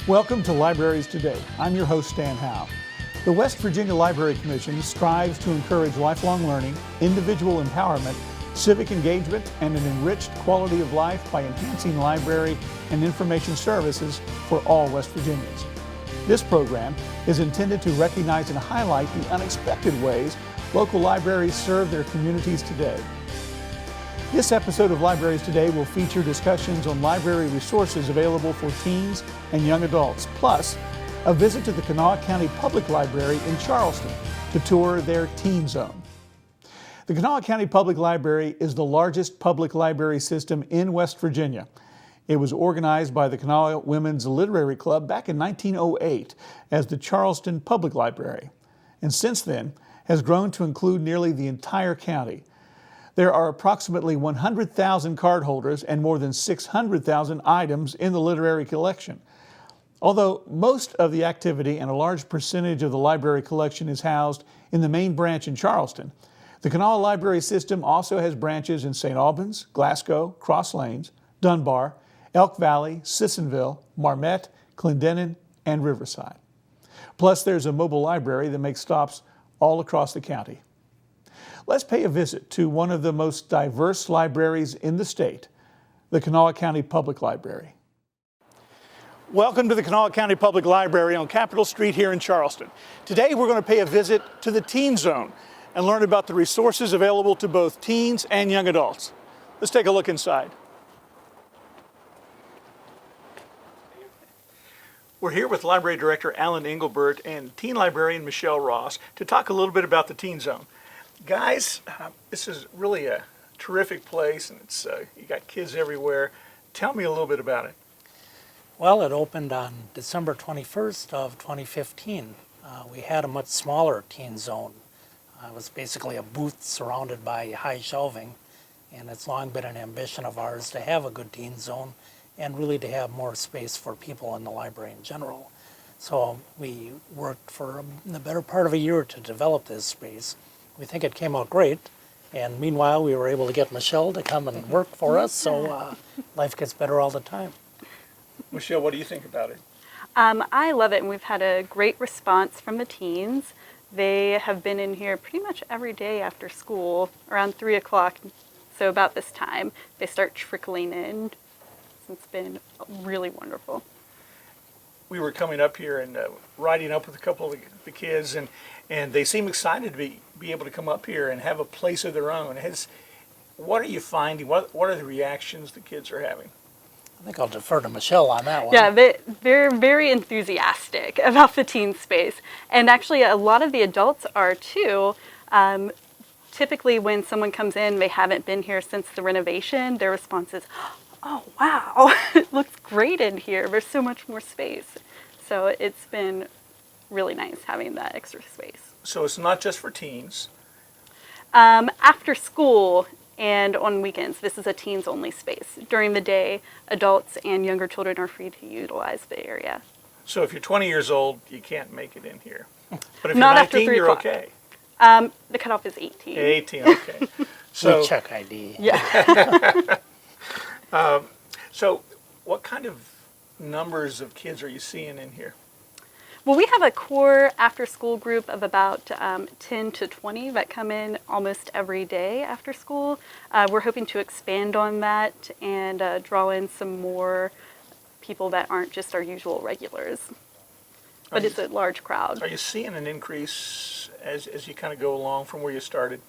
Welcome to Libraries Today. I'm your host, Stan Howe. The West Virginia Library Commission strives to encourage lifelong learning, individual empowerment, civic engagement, and an enriched quality of life by enhancing library and information services for all West Virginians. This program is intended to recognize and highlight the unexpected ways local libraries serve their communities today. This episode of Libraries Today will feature discussions on library resources available for teens and young adults, plus a visit to the Kanawha County Public Library in Charleston to tour their Teen Zone. The Kanawha County Public Library is the largest public library system in West Virginia. It was organized by the Kanawha Women's Literary Club back in 1908 as the Charleston Public Library, and since then has grown to include nearly the entire county. There are approximately 100,000 cardholders and more than 600,000 items in the literary collection. Although most of the activity and a large percentage of the library collection is housed in the main branch in Charleston, the Kanawha Library System also has branches in St. Albans, Glasgow, Cross Lanes, Dunbar, Elk Valley, Sissonville, Marmette, Clendenin, and Riverside. Plus, there's a mobile library that makes stops all across the county. Let's pay a visit to one of the most diverse libraries in the state, the Kanawha County Public Library. Welcome to the Kanawha County Public Library on Capitol Street here in Charleston. Today we're going to pay a visit to the Teen Zone and learn about the resources available to both teens and young adults. Let's take a look inside. We're here with Library Director Alan Engelbert and Teen Librarian Michelle Ross to talk a little bit about the Teen Zone. Guys, this is really a terrific place, and it's you got kids everywhere. Tell me a little bit about it. Well, it opened on December 21st of 2015. We had a much smaller teen zone. It was basically a booth surrounded by high shelving, and it's long been an ambition of ours to have a good teen zone and really to have more space for people in the library in general. So we worked for the better part of a year to develop this space. We think it came out great, and meanwhile we were able to get Michelle to come and work for us, so life gets better all the time. Michelle, what do you think about it? I love it, and we've had a great response from the teens. They have been in here pretty much every day after school, around 3 o'clock, so about this time they start trickling in. It's been really wonderful. We were coming up here and riding up with a couple of the kids, and they seem excited to be able to come up here and have a place of their own. What are you finding? What are the reactions the kids are having? I think I'll defer to Michelle on that one. Yeah, they're very enthusiastic about the teen space. And actually, a lot of the adults are too. Typically, when someone comes in, they haven't been here since the renovation, their response is, "Oh, wow, it looks great in here. There's so much more space." So it's been really nice having that extra space. So it's not just for teens. After school and on weekends, this is a teens-only space. During the day, adults and younger children are free to utilize the area. So if you're 20 years old, you can't make it in here. But if Not you're after 19, 3 you're o'clock. okay. The cutoff is 18. 18, okay. So We check ID. Yeah. So what kind of numbers of kids are you seeing in here? Well, we have a core after-school group of about 10 to 20 that come in almost every day after school. We're hoping to expand on that and draw in some more people that aren't just our usual regulars. But it's a large crowd. Are you seeing an increase as you kind of go along from where you started?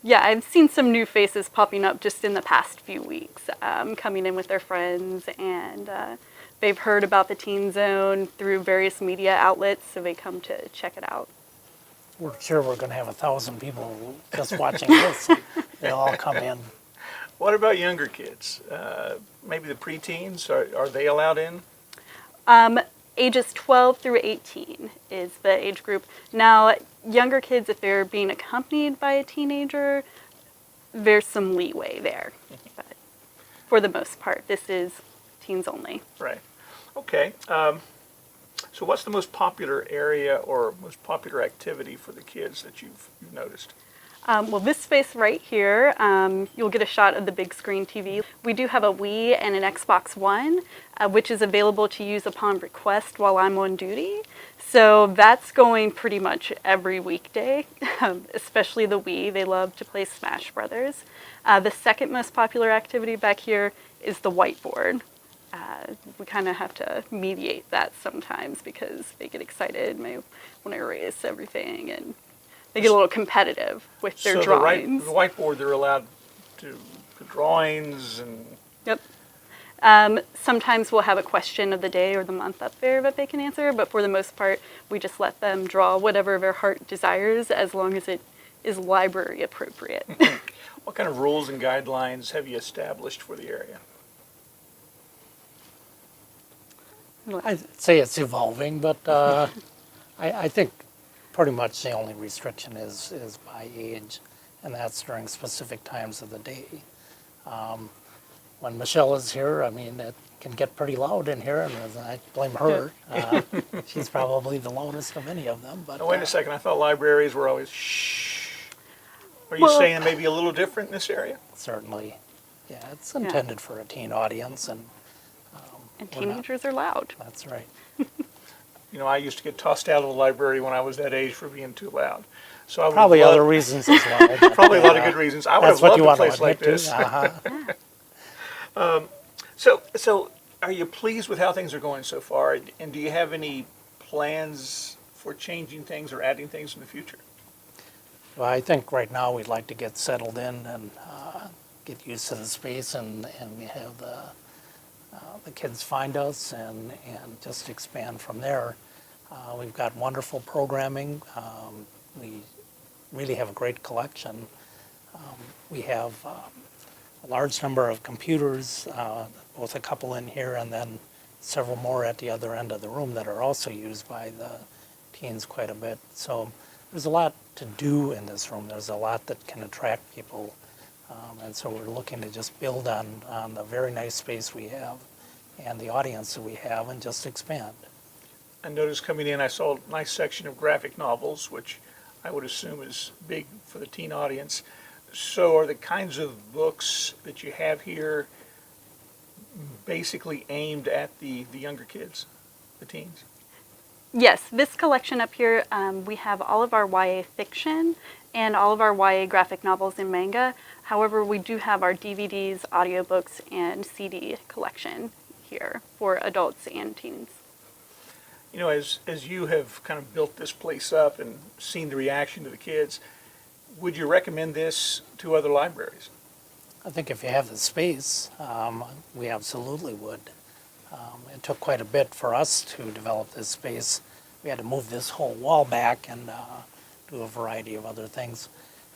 Yeah, I've seen some new faces popping up just in the past few weeks, coming in with their friends, and they've heard about the Teen Zone through various media outlets, so they come to check it out. We're sure we're going to have 1,000 people just watching this. They'll all come in. What about younger kids? Maybe the preteens, are they allowed in? Ages 12 through 18 is the age group. Now, younger kids, if they're being accompanied by a teenager, there's some leeway there. But for the most part, this is teens only. Right. Okay. So what's the most popular area or most popular activity for the kids that you've noticed? Well, this space right here, you'll get a shot of the big screen TV. We do have a Wii and an Xbox One, which is available to use upon request while I'm on duty. So that's going pretty much every weekday, especially the Wii. They love to play Smash Brothers. The second most popular activity back here is the whiteboard. We kind of have to mediate that sometimes because they get excited and they want to erase everything, and they get a little competitive with their drawings. The whiteboard, they're allowed to put drawings and... Yep. Sometimes we'll have a question of the day or the month up there that they can answer, but for the most part, we just let them draw whatever their heart desires as long as it is library appropriate. What kind of rules and guidelines have you established for the area? I'd say it's evolving, but I think pretty much the only restriction is by age, and that's during specific times of the day. When Michelle is here, I mean, it can get pretty loud in here, and I blame her. She's probably the loudest of any of them. But Now, wait a second, I thought libraries were always shh. Are you saying maybe a little different in this area? Certainly, yeah, it's intended for a teen audience, and Teenagers are loud. that's right. You know, I used to get tossed out of the library when I was that age for being too loud. So I would Probably love, other reasons as well. but, probably a lot of good reasons. I would That's have what loved you a want to place like admit this. to. Uh-huh. So are you pleased with how things are going so far? And do you have any plans for changing things or adding things in the future? Well, I think right now we'd like to get settled in and get used to the space and have the kids find us and just expand from there. We've got wonderful programming. We really have a great collection. We have a large number of computers, both a couple in here and then several more at the other end of the room that are also used by the teens quite a bit. So there's a lot to do in this room. There's a lot that can attract people. And so we're looking to just build on the very nice space we have and the audience that we have and just expand. I noticed coming in, I saw a nice section of graphic novels, which I would assume is big for the teen audience. So are the kinds of books that you have here basically aimed at the younger kids, the teens? Yes, this collection up here, we have all of our YA fiction and all of our YA graphic novels and manga. However, we do have our DVDs, audiobooks, and CD collection here for adults and teens. You know, as you have kind of built this place up and seen the reaction to the kids, would you recommend this to other libraries? I think if you have the space, we absolutely would. It took quite a bit for us to develop this space. We had to move this whole wall back and do a variety of other things.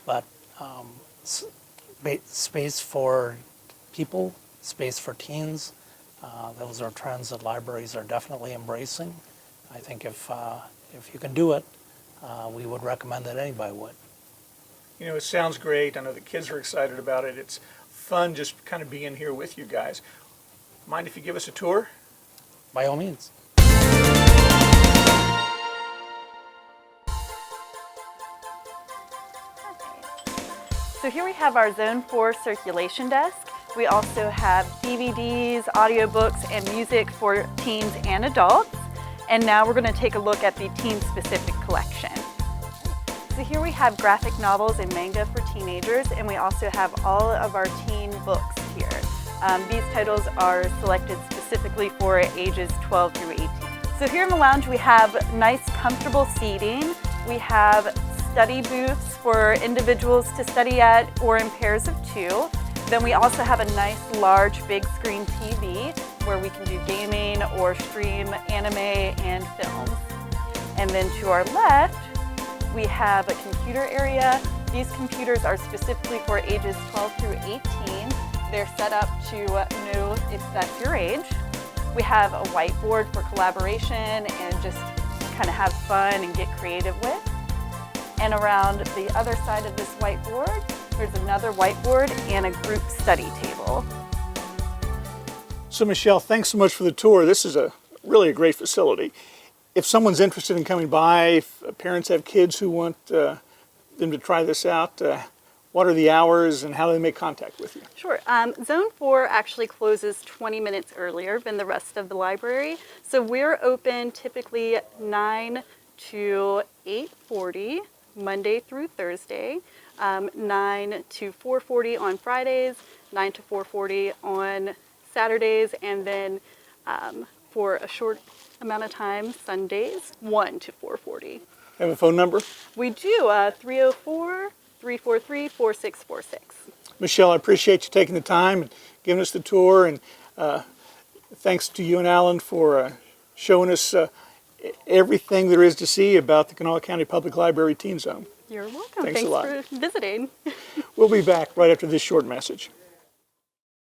But space for people, space for teens, those are trends that libraries are definitely embracing. I think if you can do it, we would recommend that anybody would. You know, it sounds great. I know the kids are excited about it. It's fun just kind of being here with you guys. Mind if you give us a tour? By all means. So here we have our Zone 4 circulation desk. We also have DVDs, audiobooks, and music for teens and adults. And now we're going to take a look at the teen-specific collection. So here we have graphic novels and manga for teenagers, and we also have all of our teen books here. These titles are selected specifically for ages 12 through 18. So here in the lounge we have nice, comfortable seating. We have study booths for individuals to study at or in pairs of two. Then we also have a nice, large, big screen TV where we can do gaming or stream anime and films. And then to our left, we have a computer area. These computers are specifically for ages 12 through 18. They're set up to know if that's your age. We have a whiteboard for collaboration and just kind of have fun and get creative with. And around the other side of this whiteboard, there's another whiteboard and a group study table. So Michelle, thanks so much for the tour. This is really a great facility. If someone's interested in coming by, if parents have kids who want them to try this out, what are the hours and how do they make contact with you? Sure. Zone 4 actually closes 20 minutes earlier than the rest of the library. So we're open typically 9 to 8:40, Monday through Thursday, 9 to 4:40 on Fridays, 9 to 4:40 on Saturdays, and then for a short amount of time, Sundays, 1 to 4:40. Have a phone number? We do 304-343-4646. Michelle, I appreciate you taking the time and giving us the tour, and thanks to you and Alan for showing us everything there is to see about the Kanawha County Public Library Teen Zone. You're welcome. Thanks a lot. For visiting. We'll be back right after this short message.